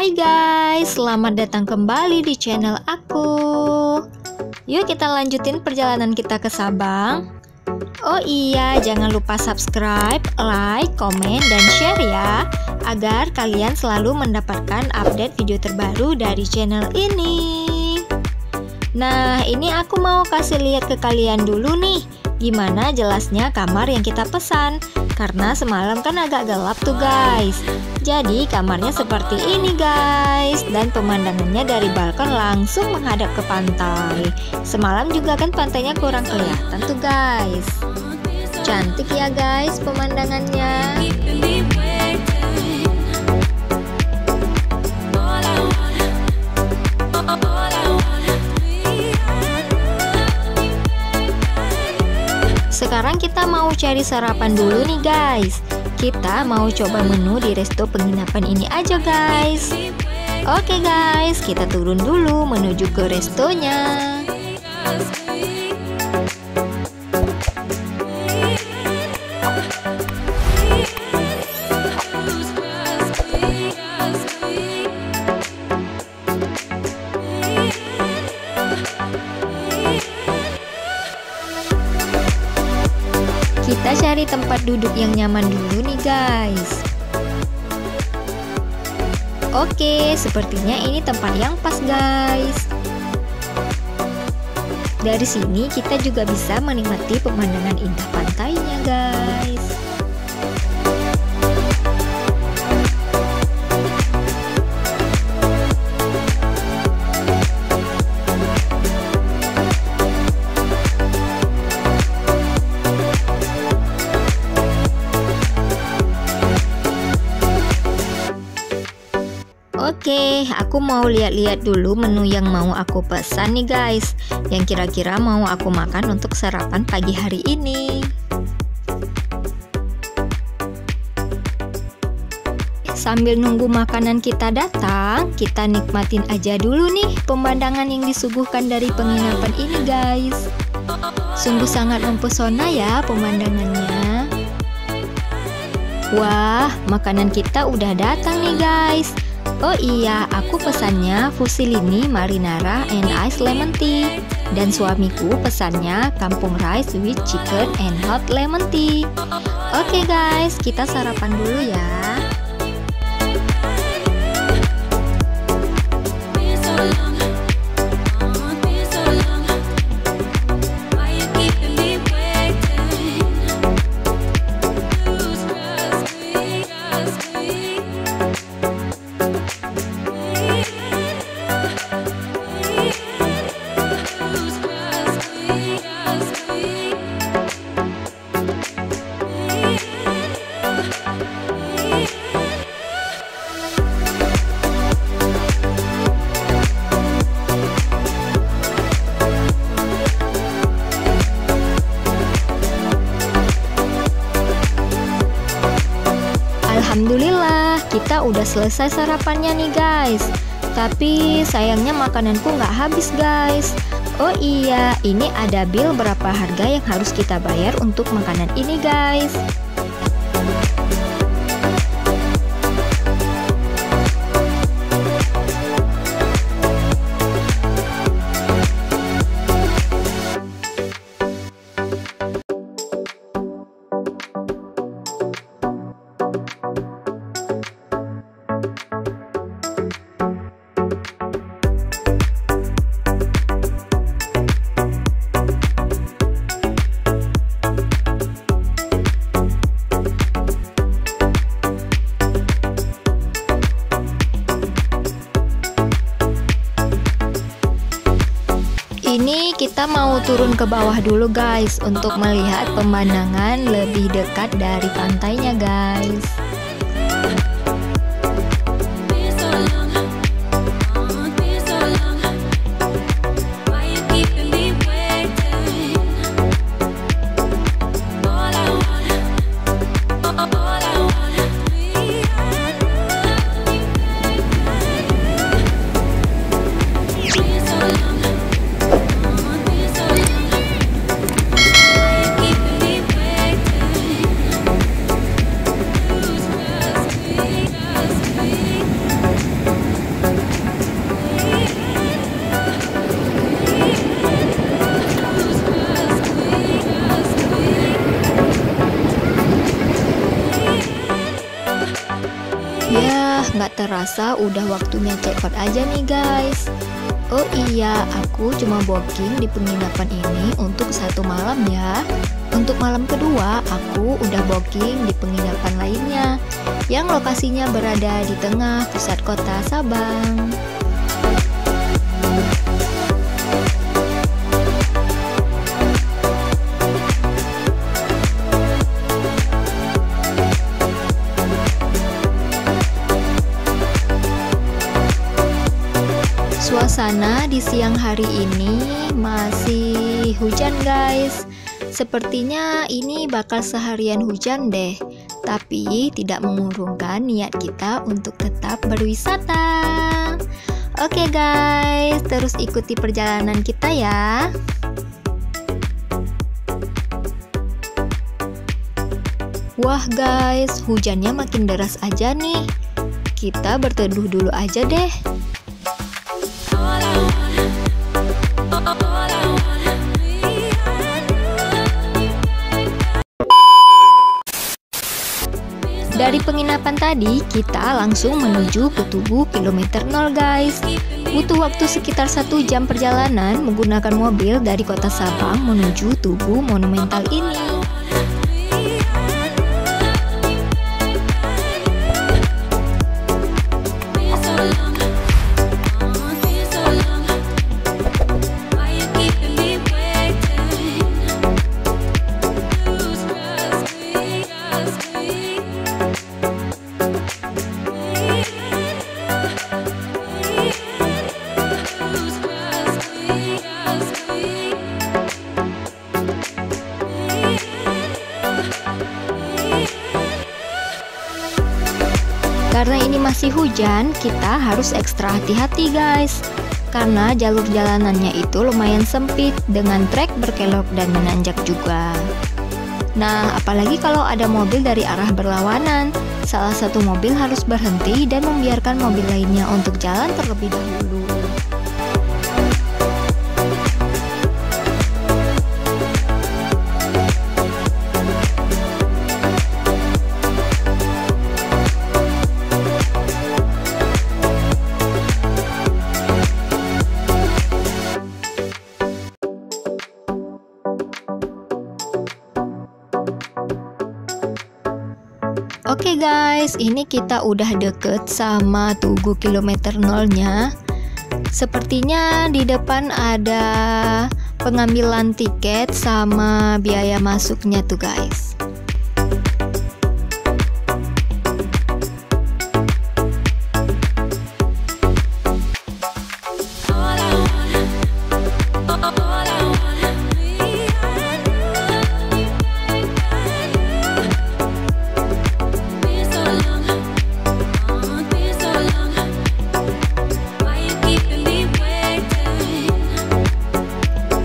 Hai guys, selamat datang kembali di channel aku. Yuk kita lanjutin perjalanan kita ke Sabang. Oh iya, jangan lupa subscribe, like, komen, dan share ya, agar kalian selalu mendapatkan update video terbaru dari channel ini. Nah, ini aku mau kasih lihat ke kalian dulu nih, gimana jelasnya kamar yang kita pesan. Karena semalam kan agak gelap tuh guys. Jadi kamarnya seperti ini guys. Dan pemandangannya dari balkon langsung menghadap ke pantai. Semalam juga kan pantainya kurang kelihatan tuh guys. Cantik ya guys pemandangannya. Sekarang kita mau cari sarapan dulu nih guys. Kita mau coba menu di resto penginapan ini aja guys. Oke guys, kita turun dulu menuju ke restonya. Kita cari tempat duduk yang nyaman dulu nih guys. Oke, sepertinya ini tempat yang pas guys. Dari sini kita juga bisa menikmati pemandangan indah pantainya guys. Oke, aku mau lihat-lihat dulu menu yang mau aku pesan nih guys, yang kira-kira mau aku makan untuk sarapan pagi hari ini. Sambil nunggu makanan kita datang, kita nikmatin aja dulu nih pemandangan yang disuguhkan dari penginapan ini guys. Sungguh sangat mempesona ya pemandangannya. Wah, makanan kita udah datang nih guys. Oh iya, aku pesannya fusilini marinara and ice lemon tea. Dan suamiku pesannya kampung rice with chicken and hot lemon tea. Oke guys, kita sarapan dulu ya. Alhamdulillah, kita udah selesai sarapannya nih guys. Tapi sayangnya makananku nggak habis guys. Oh iya, ini ada bill berapa harga yang harus kita bayar untuk makanan ini guys. Ini kita mau turun ke bawah dulu guys untuk melihat pemandangan lebih dekat dari pantainya guys. tak terasa udah waktunya check out aja nih guys. Oh iya, aku cuma booking di penginapan ini untuk 1 malam ya. Untuk malam kedua, aku udah booking di penginapan lainnya yang lokasinya berada di tengah pusat kota Sabang. Suasana di siang hari ini masih hujan guys. Sepertinya ini bakal seharian hujan deh. Tapi tidak mengurungkan niat kita untuk tetap berwisata. Oke guys, terus ikuti perjalanan kita ya. Wah guys, hujannya makin deras aja nih. Kita berteduh dulu aja deh. Dari penginapan tadi, kita langsung menuju ke Tugu kilometer 0 guys. Butuh waktu sekitar 1 jam perjalanan menggunakan mobil dari kota Sabang menuju Tugu monumental ini. Karena ini masih hujan, kita harus ekstra hati-hati guys. Karena jalur jalanannya itu lumayan sempit dengan trek berkelok dan menanjak juga. Nah, apalagi kalau ada mobil dari arah berlawanan, salah satu mobil harus berhenti dan membiarkan mobil lainnya untuk jalan terlebih dahulu. Oke guys, ini kita udah deket sama Tugu kilometer 0-nya. Sepertinya di depan ada pengambilan tiket sama biaya masuknya tuh guys.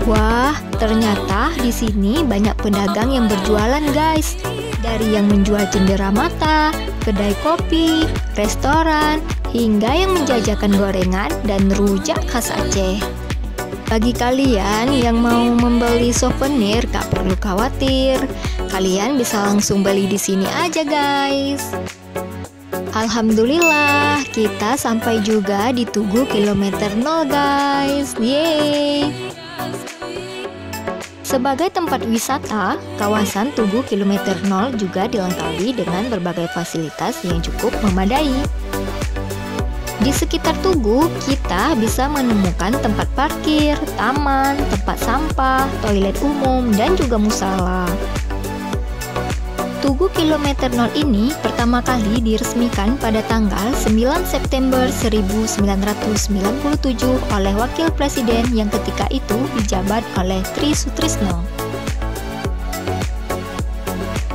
Wah, ternyata di sini banyak pedagang yang berjualan guys. Dari yang menjual cendera mata, kedai kopi, restoran, hingga yang menjajakan gorengan dan rujak khas Aceh. Bagi kalian yang mau membeli souvenir, gak perlu khawatir. Kalian bisa langsung beli di sini aja guys. Alhamdulillah, kita sampai juga di Tugu kilometer 0 guys. Yeay! Sebagai tempat wisata, kawasan Tugu kilometer 0 juga dilengkapi dengan berbagai fasilitas yang cukup memadai. Di sekitar Tugu, kita bisa menemukan tempat parkir, taman, tempat sampah, toilet umum, dan juga musala. Tugu kilometer 0 ini pertama kali diresmikan pada tanggal 9 September 1997 oleh Wakil Presiden yang ketika itu dijabat oleh Tri Sutrisno.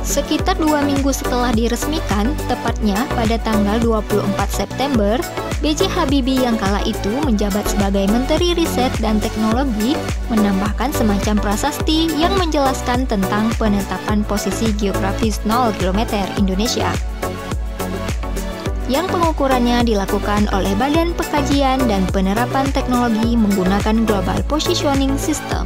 Sekitar 2 minggu setelah diresmikan, tepatnya pada tanggal 24 September, B.J. Habibie yang kala itu menjabat sebagai Menteri Riset dan Teknologi menambahkan semacam prasasti yang menjelaskan tentang penetapan posisi geografis 0 km Indonesia yang pengukurannya dilakukan oleh Badan Pengkajian dan Penerapan Teknologi menggunakan Global Positioning System.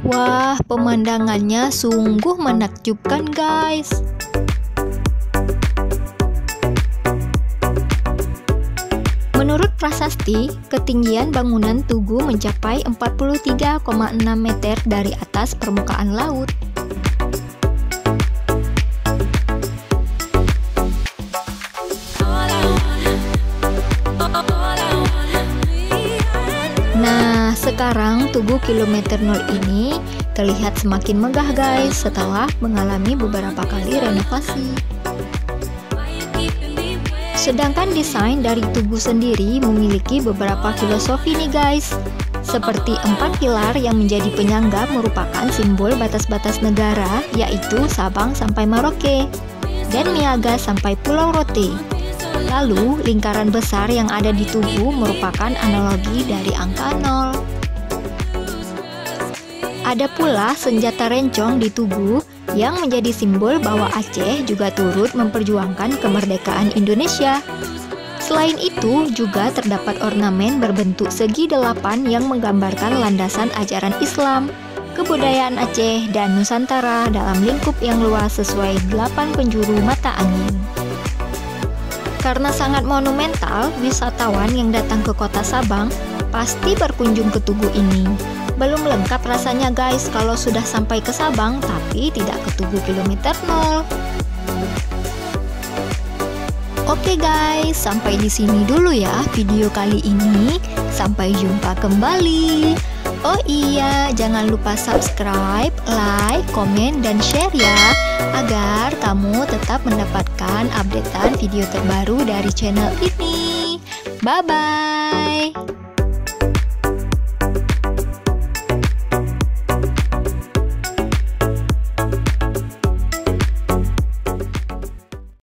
Wah, pemandangannya sungguh menakjubkan, guys. Menurut prasasti, ketinggian bangunan Tugu mencapai 43,6 meter dari atas permukaan laut. Nah, sekarang Tugu kilometer 0 ini terlihat semakin megah, guys, setelah mengalami beberapa kali renovasi. Sedangkan desain dari Tugu sendiri memiliki beberapa filosofi nih, guys. Seperti 4 pilar yang menjadi penyangga merupakan simbol batas-batas negara, yaitu Sabang sampai Merauke dan Niaga sampai Pulau Rote. Lalu, lingkaran besar yang ada di Tugu merupakan analogi dari angka 0. Ada pula senjata rencong di Tugu yang menjadi simbol bahwa Aceh juga turut memperjuangkan kemerdekaan Indonesia. Selain itu, juga terdapat ornamen berbentuk segi 8 yang menggambarkan landasan ajaran Islam, kebudayaan Aceh, dan Nusantara dalam lingkup yang luas sesuai 8 penjuru mata angin. Karena sangat monumental, wisatawan yang datang ke kota Sabang pasti berkunjung ke Tugu ini. Belum lengkap rasanya, guys, kalau sudah sampai ke Sabang tapi tidak ke Tugu kilometer 0. Oke guys, sampai di sini dulu ya video kali ini. Sampai jumpa kembali. Oh iya, jangan lupa subscribe, like, komen, dan share ya, agar kamu tetap mendapatkan updatean video terbaru dari channel ini. Bye-bye.